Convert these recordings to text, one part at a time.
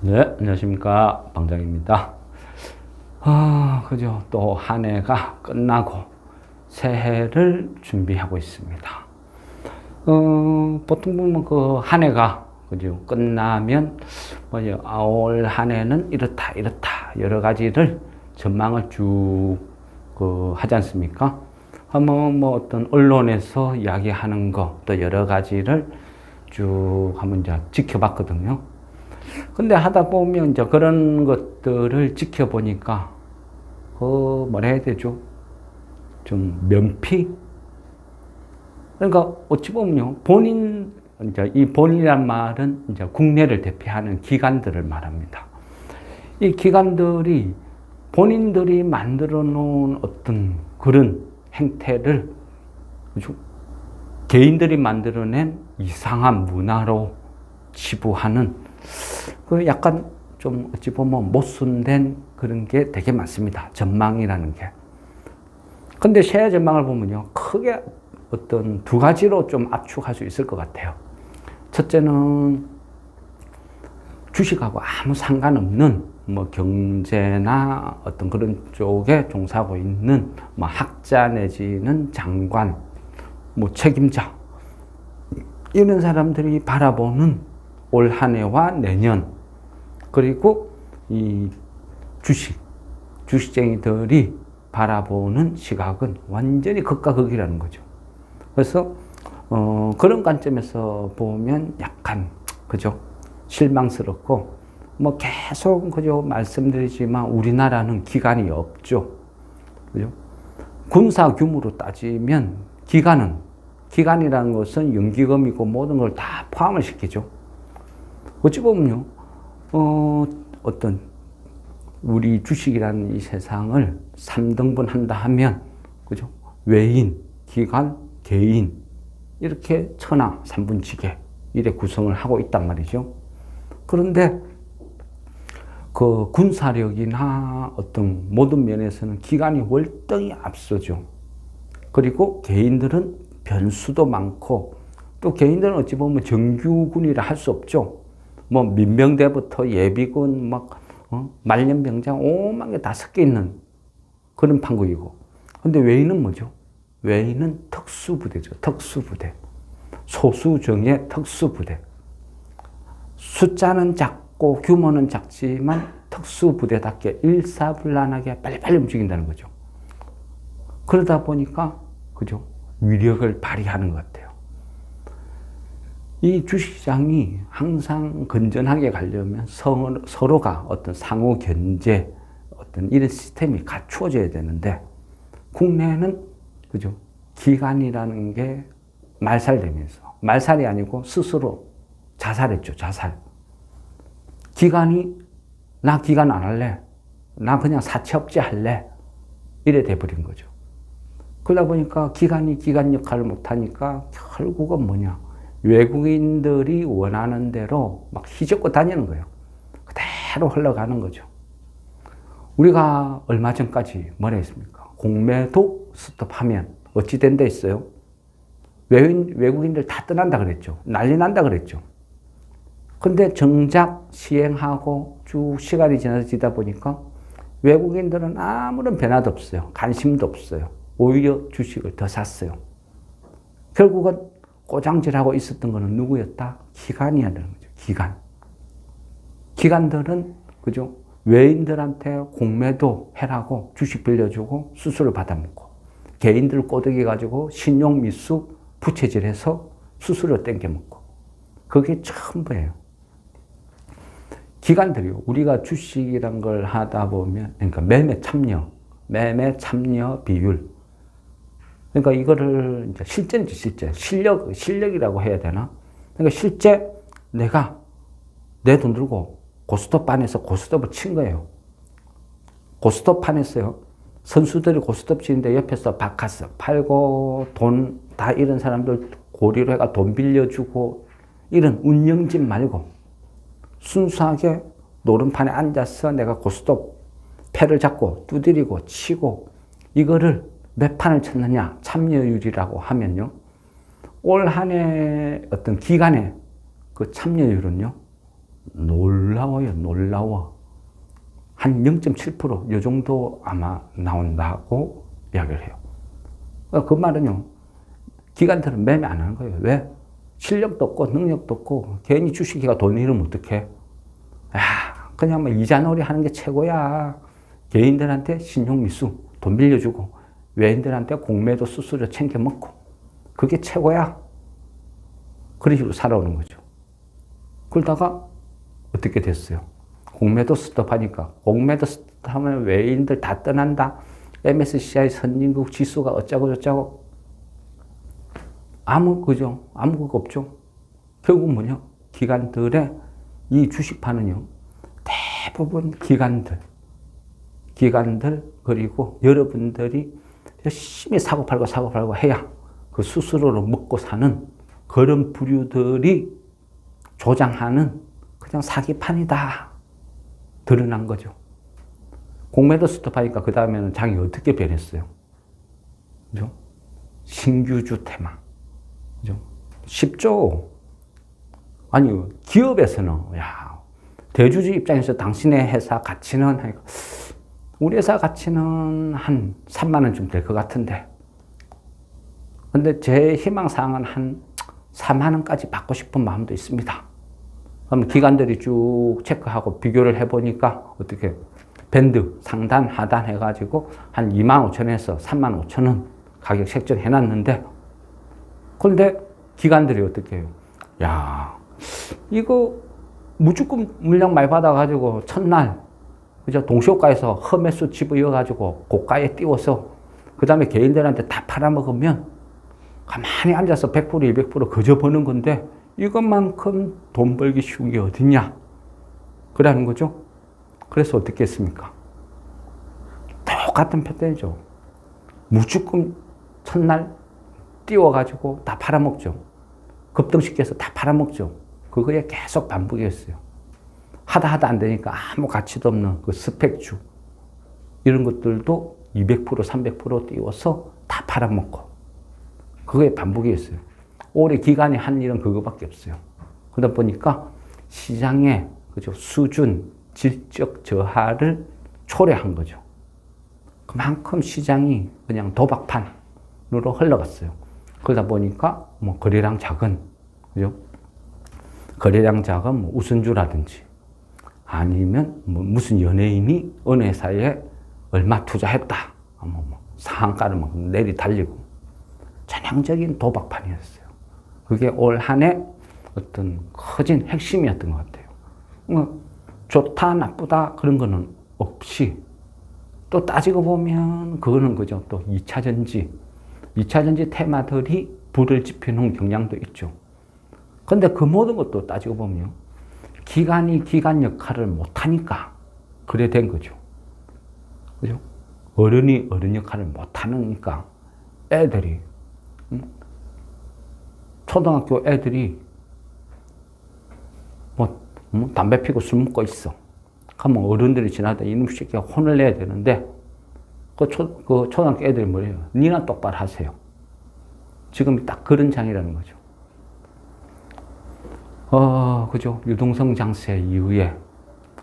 네, 안녕하십니까. 방장입니다. 그죠. 또 한 해가 끝나고 새해를 준비하고 있습니다. 보통 보면 그 한 해가, 그죠. 끝나면, 올 한 해는 이렇다, 여러 가지를 전망을 쭉, 하지 않습니까? 한번 어떤 언론에서 이야기하는 거, 또 여러 가지를 쭉 한번 이제 지켜봤거든요. 근데 하다 보면 이제 그런 것들을 지켜보니까, 뭐라 해야 되죠? 좀 면피? 그러니까 어찌 보면요. 이제 이 본인이란 말은 이제 국내를 대표하는 기관들을 말합니다. 이 기관들이 본인들이 만들어 놓은 어떤 그런 행태를 개인들이 만들어낸 이상한 문화로 치부하는 그 약간 좀 어찌 보면 모순된 그런 게 되게 많습니다. 전망이라는 게. 근데 새해 전망을 보면요. 크게 어떤 두 가지로 좀 압축할 수 있을 것 같아요. 첫째는 주식하고 아무 상관없는 경제나 어떤 그런 쪽에 종사하고 있는 학자 내지는 장관, 책임자 이런 사람들이 바라보는 올 한 해와 내년, 그리고 이 주식쟁이들이 바라보는 시각은 완전히 극과 극이라는 거죠. 그래서 그런 관점에서 보면 약간 그죠, 실망스럽고 계속 그죠 말씀드리지만 우리나라는 기관이 없죠. 그죠? 군사 규모로 따지면 기관이라는 것은 연기금이고 모든 걸 다 포함을 시키죠. 어찌 보면요, 어떤 우리 주식이라는 이 세상을 3등분 한다 하면, 그죠? 외인, 기관, 개인, 이렇게 천하, 삼분지계, 이래 구성을 하고 있단 말이죠. 그런데 그 군사력이나 어떤 모든 면에서는 기관이 월등히 앞서죠. 그리고 개인들은 변수도 많고, 또 개인들은 어찌 보면 정규군이라 할 수 없죠. 민병대부터 예비군, 말년병장, 오만 개 다 섞여 있는 그런 판국이고. 근데 외인은 뭐죠? 외인은 특수부대죠. 특수부대. 소수정예 특수부대. 숫자는 작고 규모는 작지만 특수부대답게 일사불란하게 빨리빨리 움직인다는 거죠. 그러다 보니까, 그죠? 위력을 발휘하는 것 같아요. 이 주식시장이 항상 건전하게 가려면 서로가 어떤 상호 견제, 어떤 이런 시스템이 갖추어져야 되는데, 국내는, 그죠? 기관이라는 게 말살이 아니고 스스로 자살했죠, 자살. 나 기관 안 할래. 나 그냥 사채업체 할래. 이래 돼버린 거죠. 그러다 보니까 기관 역할을 못하니까 결국은 뭐냐. 외국인들이 원하는 대로 휘젓고 다니는 거예요. 그대로 흘러가는 거죠. 우리가 얼마 전까지 뭐라 했습니까? 공매도 스톱하면 어찌 된다 했어요? 외국인들 다 떠난다 그랬죠. 난리 난다 그랬죠. 근데 정작 시행하고 쭉 시간이 지나다 보니까 외국인들은 아무런 변화도 없어요. 관심도 없어요. 오히려 주식을 더 샀어요. 결국은 꼬장질하고 있었던 거는 누구였다? 기관이었다는 거죠. 기관들은, 그죠? 외인들한테 공매도 해라고 주식 빌려주고 수수료 받아먹고, 개인들 꼬드기 가지고 신용 미수 부채질해서 수수료 땡겨먹고, 그게 전부예요. 기관들이요. 우리가 주식이란 걸 하다 보면, 그러니까 매매 참여 비율. 그러니까 이거를 이제 실전이지, 실력이라고 해야 되나? 그러니까 실제 내가 내 돈 들고 고스톱판에서 고스톱을 친 거예요. 고스톱판 했어요. 선수들이 고스톱 치는데 옆에서 바카스 팔고 돈 다 이런 사람들 고리로 해가 돈 빌려주고 이런 운영짓 말고 순수하게 노름판에 앉아서 내가 고스톱 패를 잡고 두드리고 치고 이거를 몇 판을 쳤느냐 참여율이라고 하면요. 올 한 해 어떤 기간의 그 참여율은요. 놀라워요. 놀라워. 한 0.7%, 이 정도 아마 나온다고 이야기를 해요. 그 말은요, 기관들은 매매 안 하는 거예요. 왜? 실력도 없고, 능력도 없고, 괜히 주식이가 돈 잃으면 어떡해? 그냥 뭐 이자놀이 하는 게 최고야. 개인들한테 신용미수, 돈 빌려주고, 외인들한테 공매도 수수료 챙겨 먹고, 그게 최고야. 그런 식으로 살아오는 거죠. 그러다가 어떻게 됐어요? 공매도 스톱하니까, 공매도 스톱하면 외인들 다 떠난다. MSCI 선진국 지수가 어쩌고 저쩌고. 그죠? 아무 그거 없죠. 결국 뭐냐? 기관들의 이 주식파는요, 대부분 기관들, 그리고 여러분들이 열심히 사고팔고 해야 그 수수료로 먹고 사는 그런 부류들이 조장하는 그냥 사기판이다. 드러난 거죠. 공매도 스톱하니까 그 다음에는 장이 어떻게 변했어요? 그죠? 신규주 테마. 그죠? 쉽죠? 아니, 기업에서는, 대주주 입장에서 당신의 회사 가치는, 우리 회사 가치는 한 3만 원쯤 될 것 같은데. 근데 제 희망사항은 한 4만 원까지 받고 싶은 마음도 있습니다. 그럼 기관들이 쭉 체크하고 비교를 해보니까 어떻게 밴드 상단 하단 해가지고 한 2만 5천에서 3만 5천 원 가격 책정해놨는데, 그런데 기관들이 어떻게 해요? 이거 무조건 물량 많이 받아가지고 첫날 그죠? 동시호가에서 험매수 집어넣어가지고 고가에 띄워서 그 다음에 개인들한테 다 팔아먹으면 가만히 앉아서 100% 200% 그저 버는 건데 이것만큼 돈 벌기 쉬운 게 어딨냐? 그러는 거죠. 그래서 어떻게 했습니까? 똑같은 패턴이죠. 무조건 첫날 띄워가지고 다 팔아먹죠. 급등시켜서 다 팔아먹죠. 그거에 계속 반복이었어요. 하다 안 되니까 아무 가치도 없는 그 스펙주 이런 것들도 200% 300% 띄워서 다 팔아먹고 그거에 반복이었어요. 올해 기간이 한 일은 그거밖에 없어요. 그러다 보니까 시장의 그죠 수준, 질적 저하를 초래한 거죠. 그만큼 시장이 그냥 도박판으로 흘러갔어요. 그러다 보니까 뭐 거래량 작은 그죠? 거래량 작은 뭐 우선주라든지 아니면 뭐 무슨 연예인이 어느 회사에 얼마 투자했다. 상한가를 막 내리 달리고 전형적인 도박판이었어요. 그게 올 한 해 어떤 커진 핵심이었던 것 같아요. 좋다 나쁘다 그런 거는 없이 또 따지고 보면 그거는 그죠. 또 2차 전지 테마들이 불을 지펴놓은 경향도 있죠. 근데 그 모든 것도 따지고 보면 기관이 기관 역할을 못하니까 그래 된 거죠. 그죠? 어른이 어른 역할을 못하니까 애들이 초등학교 애들이 담배 피고 술 먹고 있어. 그러면 어른들이 지나다 이놈 새끼가 혼을 내야 되는데 그 초등학교 애들이 뭐래요? 니나 똑바로 하세요. 지금 딱 그런 장이라는 거죠. 그죠? 유동성 장세 이후에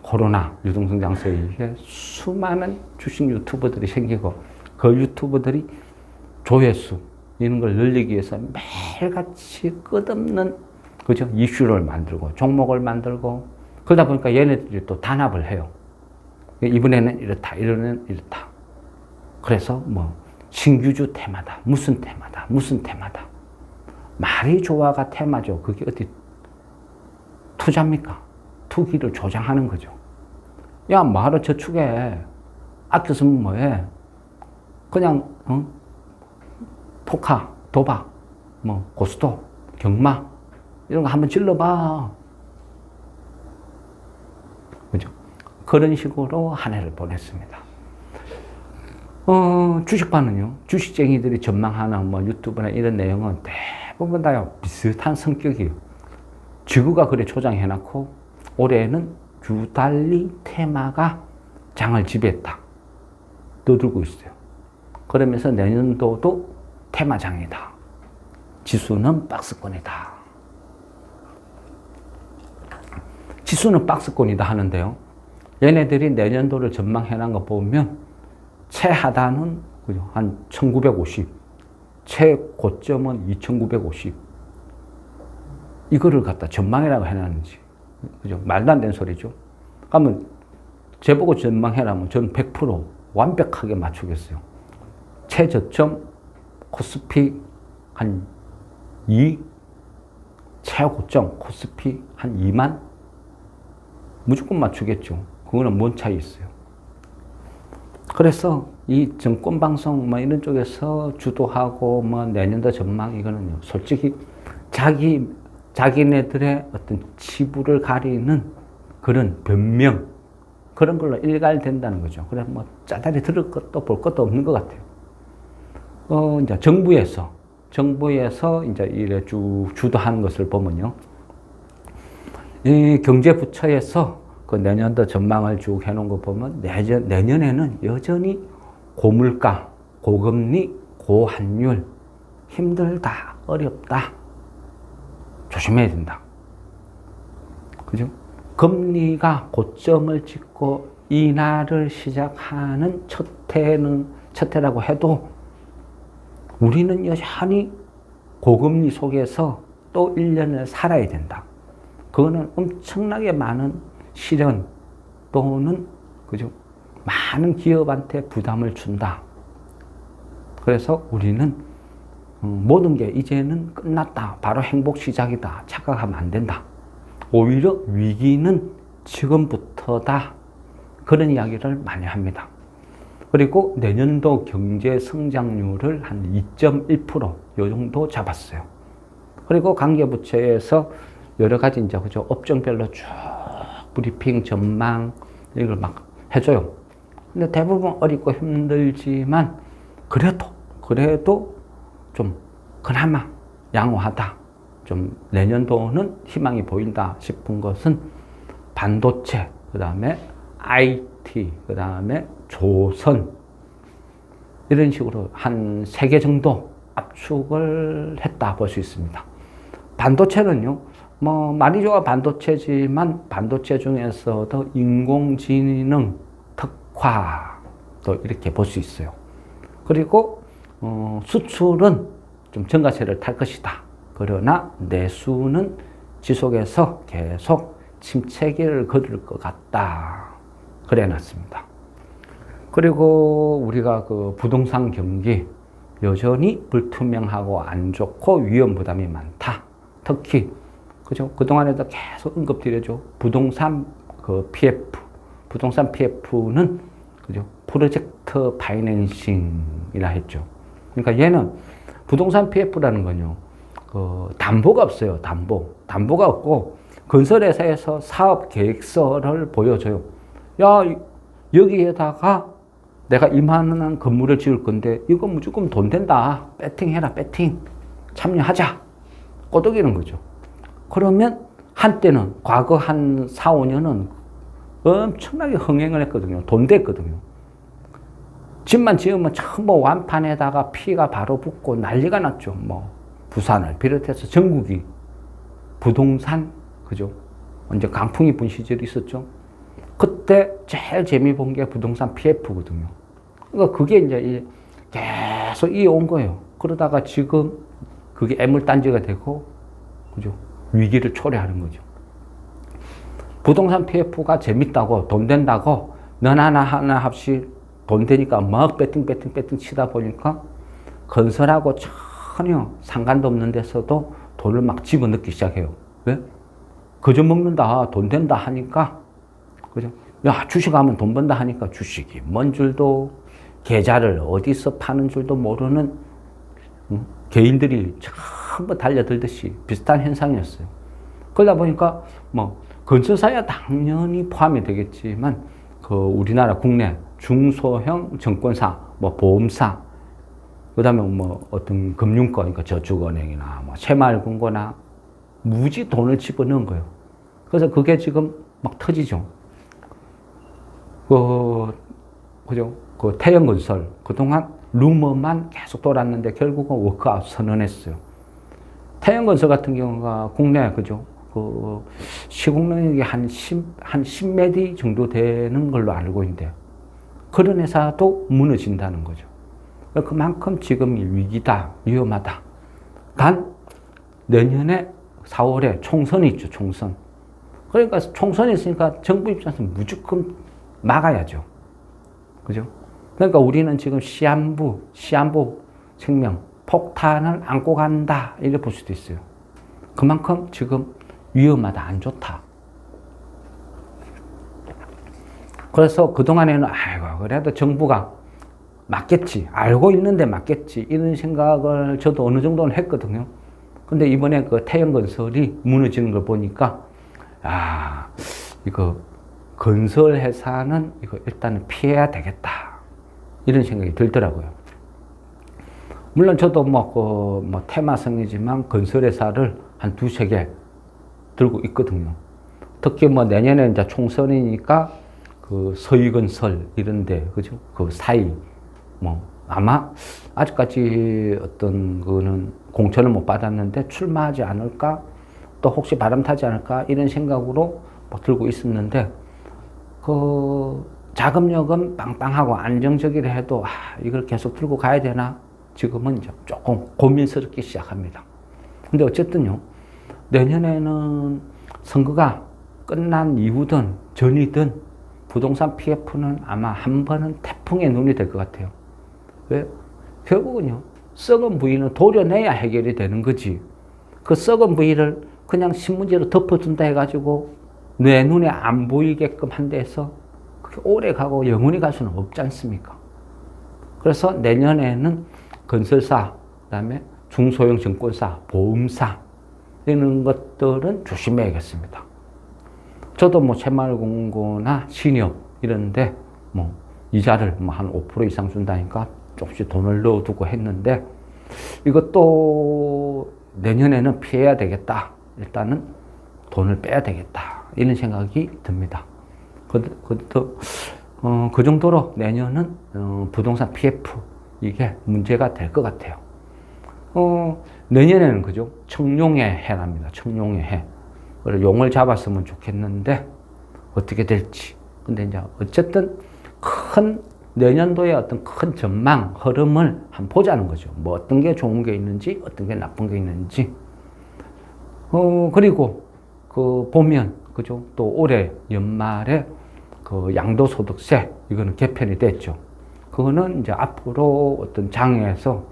코로나 유동성 장세 이후에 수많은 주식 유튜버들이 생기고 그 유튜버들이 조회수 이런 걸 늘리기 위해서 매일같이 끝없는 그죠? 이슈를 만들고 종목을 만들고 그러다 보니까 얘네들이 또 단합을 해요. 이번에는 이렇다, 이번에는 이렇다. 그래서 뭐 신규주 테마다, 무슨 테마다. 말이 좋아가 테마죠. 그게 어디 투자입니까? 투기를 조장하는 거죠. 야, 뭐하러 저축해? 아껴서면 뭐해? 그냥 포카, 도박, 뭐 고스톱, 경마 이런 거 한번 질러봐. 그죠? 그런 식으로 한 해를 보냈습니다. 주식반은요, 주식쟁이들이 전망하는 뭐 유튜브나 이런 내용은 대부분 다 비슷한 성격이에요. 지구가 그래 조장해놓고 올해는 유달리 테마가 장을 지배했다. 떠들고 있어요. 그러면서 내년도도 테마장이다. 지수는 박스권이다. 지수는 박스권이다 하는데요. 얘네들이 내년도를 전망해 놓은 거 보면 최하단은 그죠? 한 1950, 최고점은 2950. 이거를 갖다 전망이라고 해놨는지, 그죠? 말도 안 되는 소리죠. 그러면 제보고 전망해라면 저는 100% 완벽하게 맞추겠어요. 최저점 코스피 한 2, 최고점 코스피 한 2만? 무조건 맞추겠죠. 그거는 뭔 차이 있어요. 그래서 이 정권방송 뭐 이런 쪽에서 주도하고 뭐 내년도 전망 이거는요, 솔직히 자기네들의 어떤 치부를 가리는 그런 변명, 그런 걸로 일갈된다는 거죠. 그래, 뭐, 짜다리 들을 것도 볼 것도 없는 것 같아요. 이제 정부에서 이제 이래 주도하는 것을 보면요. 이 경제부처에서 그 내년도 전망을 쭉 해놓은 거 보면 내년에는 여전히 고물가, 고금리, 고환율, 힘들다, 어렵다. 조심해야 된다. 그죠? 금리가 고점을 찍고 인하를 시작하는 첫 해라고 해도 우리는 여전히 고금리 속에서 또 1년을 살아야 된다. 그거는 엄청나게 많은 시련 또는 그죠? 많은 기업한테 부담을 준다. 그래서 우리는 모든 게 이제는 끝났다. 바로 행복 시작이다. 착각하면 안 된다. 오히려 위기는 지금부터다. 그런 이야기를 많이 합니다. 그리고 내년도 경제 성장률을 한 2.1% 요 정도 잡았어요. 그리고 관계부처에서 여러 가지 이제 그죠? 업종별로 쭉 브리핑 전망 이걸 막 해줘요. 근데 대부분 어렵고 힘들지만 그래도 좀 그나마 양호하다. 좀 내년도는 희망이 보인다 싶은 것은 반도체, 그 다음에 IT, 그 다음에 조선 이런 식으로 한 3개 정도 압축을 했다 볼 수 있습니다. 반도체는요, 뭐 말이 좋아 반도체지만 반도체 중에서도 인공지능 특화도 이렇게 볼 수 있어요. 그리고 수출은 좀 증가세를 탈 것이다. 그러나 내수는 지속해서 계속 침체기를 거둘 것 같다. 그래 놨습니다. 그리고 우리가 그 부동산 경기 여전히 불투명하고 안 좋고 위험 부담이 많다. 특히 그죠? 그동안에도 계속 언급드려죠. 부동산 그 PF, 부동산 PF는 그죠? 프로젝트 파이낸싱이라 했죠. 그러니까 얘는 부동산 PF라는 건요. 그 담보가 없어요. 담보가 없고 건설회사에서 사업 계획서를 보여줘요. 야, 여기에다가 내가 이만한 건물을 지을 건데 이거 무조건 돈 된다. 배팅해라, 배팅. 참여하자. 꼬드기는 거죠. 그러면 한때는 과거 한 4, 5년은 엄청나게 흥행을 했거든요. 돈 됐거든요. 집만 지으면 전부 완판에다가 피가 바로 붙고 난리가 났죠. 뭐 부산을 비롯해서 전국이 부동산 그죠? 언제 강풍이 분 시절이 있었죠. 그때 제일 재미 본 게 부동산 PF거든요. 그러니까 그게 이제 계속 이어온 거예요. 그러다가 지금 그게 애물단지가 되고 그죠? 위기를 초래하는 거죠. 부동산 PF가 재밌다고 돈 된다고 너나 하나 합시 돈 되니까 막 배팅 치다 보니까 건설하고 전혀 상관도 없는 데서도 돈을 막 집어넣기 시작해요. 왜? 그저 먹는다, 돈 된다 하니까, 그죠? 야, 주식하면 돈 번다 하니까 주식이 뭔 줄도, 계좌를 어디서 파는 줄도 모르는 개인들이 전부 달려들듯이 비슷한 현상이었어요. 그러다 보니까 뭐 건설사야 당연히 포함이 되겠지만 그 우리나라 국내 중소형 증권사, 뭐 보험사, 그다음에 뭐 어떤 금융권, 그러니까 저축은행이나 뭐 새마을금고나 무지 돈을 집어넣은 거예요. 그래서 그게 지금 막 터지죠. 그죠? 그 태영건설 그동안 루머만 계속 돌았는데 결국은 워크아웃 선언했어요. 태영건설 같은 경우가 국내 그죠? 그 시공 능력이 한 10메디 정도 되는 걸로 알고 있는데 그런 회사도 무너진다는 거죠. 그만큼 지금 위기다, 위험하다. 단 내년에 4월에 총선이 있죠, 총선. 그러니까 총선이 있으니까 정부 입장에서 무조건 막아야죠. 그죠? 그러니까 우리는 지금 시한부 생명, 폭탄을 안고 간다. 이렇게 볼 수도 있어요. 그만큼 지금 위험하다, 안 좋다. 그래서 그동안에는, 아이고, 그래도 정부가 맞겠지. 알고 있는데 맞겠지. 이런 생각을 저도 어느 정도는 했거든요. 근데 이번에 그 태영건설이 무너지는 걸 보니까, 이거 건설회사는 이거 일단은 피해야 되겠다. 이런 생각이 들더라고요. 물론 저도 테마성이지만 건설회사를 한 두세 개 들고 있거든요. 특히 내년에 이제 총선이니까 그 서희건설 이런데, 그죠? 그 사이, 아마 아직까지 어떤 거는 공천을 못 받았는데 출마하지 않을까? 또 혹시 바람 타지 않을까? 이런 생각으로 들고 있었는데, 그 자금력은 빵빵하고 안정적이라 해도, 이걸 계속 들고 가야 되나? 지금은 이제 조금 고민스럽기 시작합니다. 근데 어쨌든요, 내년에는 선거가 끝난 이후든 전이든 부동산 PF는 아마 한 번은 태풍의 눈이 될 것 같아요. 왜? 결국은요, 썩은 부위는 도려내야 해결이 되는 거지. 그 썩은 부위를 그냥 신문지로 덮어둔다 해가지고 내 눈에 안 보이게끔 한 데서 그게 오래 가고 영원히 갈 수는 없지 않습니까? 그래서 내년에는 건설사, 그다음에 중소형 증권사, 보험사 이런 것들은 조심해야겠습니다. 저도 새마을금고나 신협 이런데 이자를 한 5% 이상 준다니까 조금씩 돈을 넣어두고 했는데 이것도 내년에는 피해야 되겠다. 일단은 돈을 빼야 되겠다. 이런 생각이 듭니다. 그 정도로 내년은 부동산 PF 이게 문제가 될 것 같아요. 내년에는 그죠? 청룡의 해랍니다. 청룡의 해. 용을 잡았으면 좋겠는데 어떻게 될지. 근데 이제 어쨌든 내년도에 어떤 큰 전망, 흐름을 한번 보자는 거죠. 어떤 게 좋은 게 있는지, 어떤 게 나쁜 게 있는지. 그리고 보면, 그죠? 또 올해 연말에 그 양도소득세, 이거는 개편이 됐죠. 그거는 이제 앞으로 어떤 장에서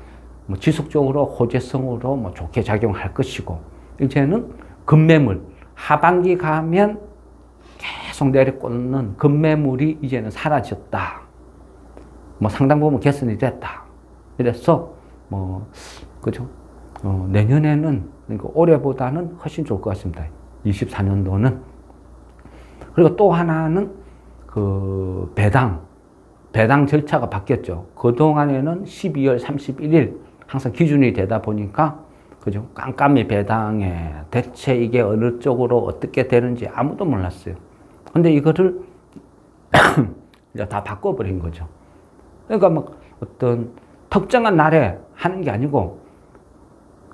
지속적으로 호재성으로 좋게 작용할 것이고, 이제는 급매물, 하반기 가면 계속 내리꽂는 급매물이 이제는 사라졌다. 상당 부분 개선이 됐다. 이래서, 그죠? 내년에는, 그러니까 올해보다는 훨씬 좋을 것 같습니다. 24년도는. 그리고 또 하나는 그 배당 절차가 바뀌었죠. 그동안에는 12월 31일 항상 기준이 되다 보니까, 그죠? 깜깜이 배당에 대체 이게 어느 쪽으로 어떻게 되는지 아무도 몰랐어요. 근데 이거를 이제 다 바꿔버린 거죠. 그러니까 어떤 특정한 날에 하는 게 아니고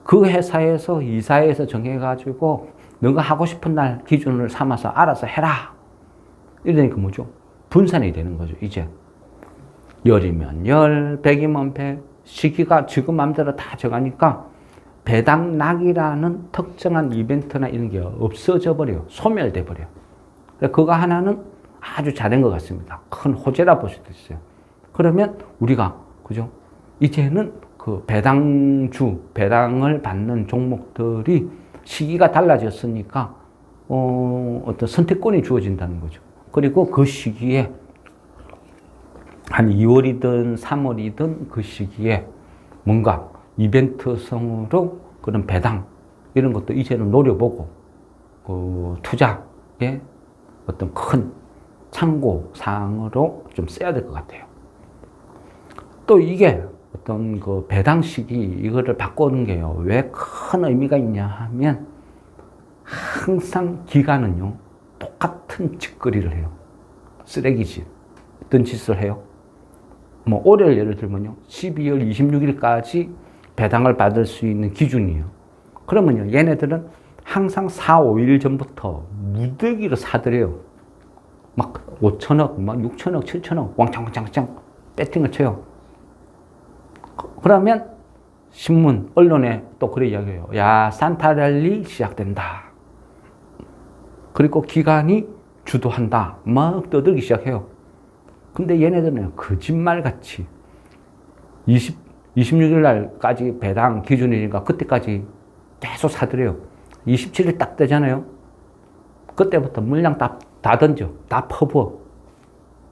그 회사에서 이사회에서 정해가지고 너가 하고 싶은 날 기준을 삼아서 알아서 해라. 이러니까 뭐죠? 분산이 되는 거죠, 이제. 열이면 열, 백이면 백, 시기가 지금 마음대로 다 정하니까 배당락이라는 특정한 이벤트나 이런 게 없어져 버려요. 소멸돼 버려요. 그거 하나는 아주 잘한 것 같습니다. 큰 호재라 볼 수도 있어요. 그러면 우리가, 그죠? 이제는 그 배당을 받는 종목들이 시기가 달라졌으니까, 어떤 선택권이 주어진다는 거죠. 그리고 그 시기에 한 2월이든 3월이든 그 시기에 뭔가 이벤트성으로 그런 배당 이런 것도 이제는 노려보고 그 투자에 어떤 큰 참고 사항으로 좀 써야 될 것 같아요. 또 이게 어떤 그 배당 시기 이거를 바꾸는 게요. 왜 큰 의미가 있냐 하면 항상 기간은요. 똑같은 짓거리를 해요. 쓰레기짓. 어떤 짓을 해요? 올해 예를 들면요. 12월 26일까지 배당을 받을 수 있는 기준이에요. 그러면요. 얘네들은 항상 4, 5일 전부터 무더기로 사들여요. 막 5천억, 막 6천억, 7천억 왕창 배팅을 쳐요. 그러면 신문, 언론에 또 그래 이야기해요. 야, 산타랠리 시작된다. 그리고 기관이 주도한다. 막 떠들기 시작해요. 근데 얘네들은 거짓말같이 26일 날까지 배당 기준이니까 그때까지 계속 사들여요. 27일 딱 되잖아요. 그때부터 물량 다 던져. 다 퍼부어.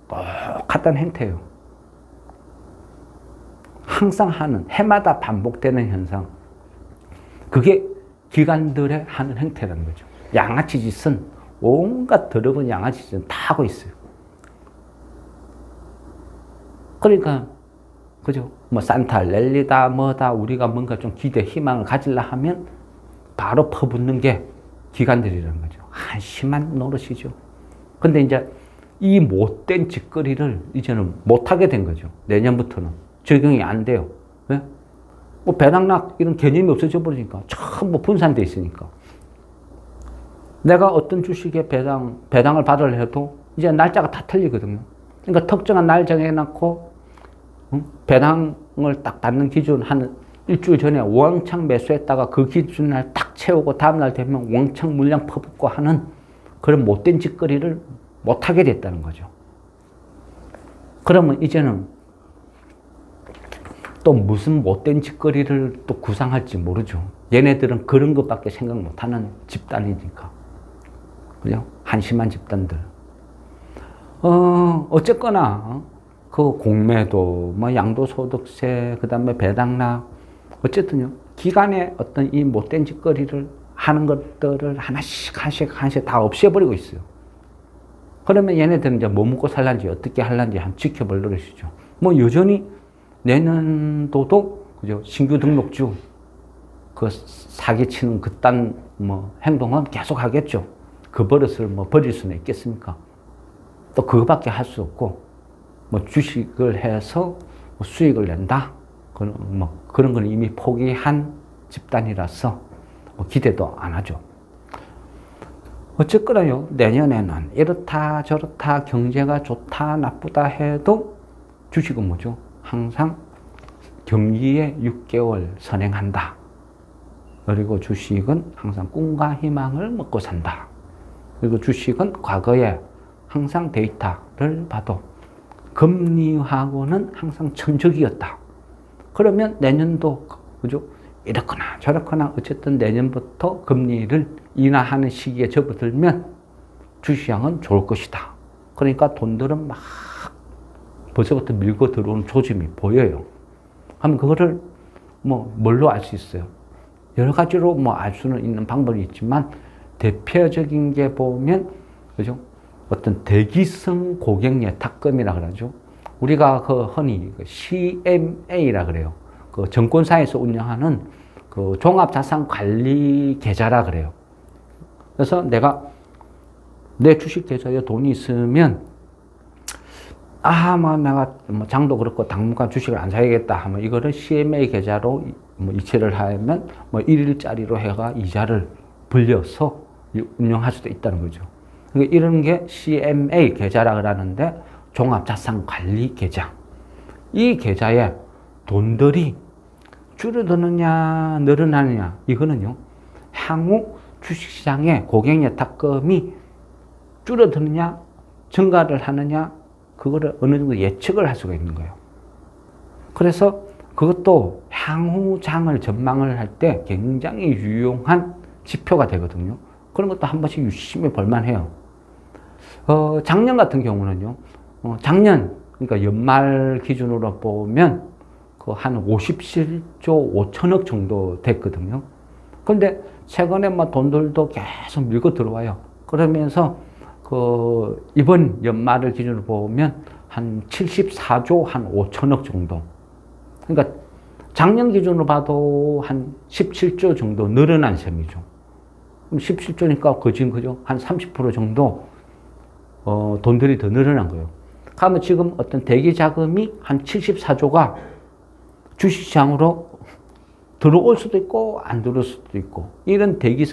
똑같은 행태예요. 항상 하는, 해마다 반복되는 현상. 그게 기관들의 하는 행태라는 거죠. 양아치 짓은, 온갖 더러운 양아치 짓은 다 하고 있어요. 그러니까, 그죠? 뭐, 산타 랠리다, 뭐다, 우리가 뭔가 좀 기대, 희망을 가지려 하면 바로 퍼붓는 게 기관들이라는 거죠. 한심한 노릇이죠. 근데 이제 이 못된 짓거리를 이제는 못하게 된 거죠. 내년부터는. 적용이 안 돼요. 왜? 뭐 배당락 이런 개념이 없어져 버리니까 전부 분산돼 있으니까. 내가 어떤 주식에 배당을 받으려 해도 이제 날짜가 다 틀리거든요. 그러니까 특정한 날 정해놓고 배당을 딱 받는 기준 한 일주일 전에 왕창 매수했다가 그 기준날 딱 채우고 다음날 되면 왕창 물량 퍼붓고 하는 그런 못된 짓거리를 못하게 됐다는 거죠. 그러면 이제는 또 무슨 못된 짓거리를 또 구상할지 모르죠. 얘네들은 그런 것밖에 생각 못하는 집단이니까. 그죠? 한심한 집단들. 어쨌거나 그 공매도, 뭐 양도소득세, 그 다음에 배당락, 어쨌든요. 기간에 어떤 이 못된 짓거리를 하는 것들을 하나씩 다 없애버리고 있어요. 그러면 얘네들은 이제 뭐 먹고 살란지 어떻게 할란지 한번 지켜볼 노릇이죠. 뭐 여전히 내년도도 그죠? 신규 등록주 그 사기치는 그딴 뭐 행동은 계속 하겠죠. 그 버릇을 뭐 버릴 수는 있겠습니까? 또 그거밖에 할 수 없고 뭐 주식을 해서 뭐 수익을 낸다. 그런 건 이미 포기한 집단이라서 뭐 기대도 안 하죠. 어쨌거나요, 내년에는 이렇다 저렇다 경제가 좋다 나쁘다 해도 주식은 뭐죠? 항상 경기에 6개월 선행한다. 그리고 주식은 항상 꿈과 희망을 먹고 산다. 그리고 주식은 과거에 항상 데이터를 봐도 금리하고는 항상 천적이었다. 그러면 내년도 그죠? 이렇거나 저렇거나 어쨌든 내년부터 금리를 인하하는 시기에 접어들면 주시장은 좋을 것이다. 그러니까 돈들은 막 벌써부터 밀고 들어오는 조짐이 보여요. 그럼 그거를 뭘로 알 수 있어요? 여러 가지로 알 수는 있는 방법이 있지만 대표적인 게 보면 그죠? 어떤 대기성 고객 예탁금이라 그러죠. 우리가 흔히 CMA라 그래요. 그 증권사에서 운영하는 그 종합자산관리 계좌라 그래요. 그래서 내가 내 주식 계좌에 돈이 있으면 내가 장도 그렇고 당분간 주식을 안 사야겠다 하면 이거를 CMA 계좌로 이체를 하면 1일짜리로 해가 이자를 불려서 운영할 수도 있다는 거죠. 그러니까 이런 게 CMA 계좌라 그러는데 종합자산관리계좌. 이 계좌에 돈들이 줄어드느냐 늘어나느냐 이거는요 향후 주식시장의 고객예탁금이 줄어드느냐 증가를 하느냐 그거를 어느 정도 예측을 할 수가 있는 거예요. 그래서 그것도 향후 장을 전망을 할 때 굉장히 유용한 지표가 되거든요. 그런 것도 한 번씩 유심히 볼만해요. 작년 같은 경우는요. 작년 그러니까 연말 기준으로 보면 한 57조 5천억 정도 됐거든요. 그런데 최근에 돈들도 계속 밀고 들어와요. 그러면서 이번 연말을 기준으로 보면 한 74조 한 5천억 정도. 그러니까 작년 기준으로 봐도 한 17조 정도 늘어난 셈이죠. 그럼 17조니까 그죠? 한 30% 정도 돈들이 더 늘어난 거예요. 그러면 지금 어떤 대기 자금이 한 74조가 주식시장으로 들어올 수도 있고 안 들어올 수도 있고 이런 대기성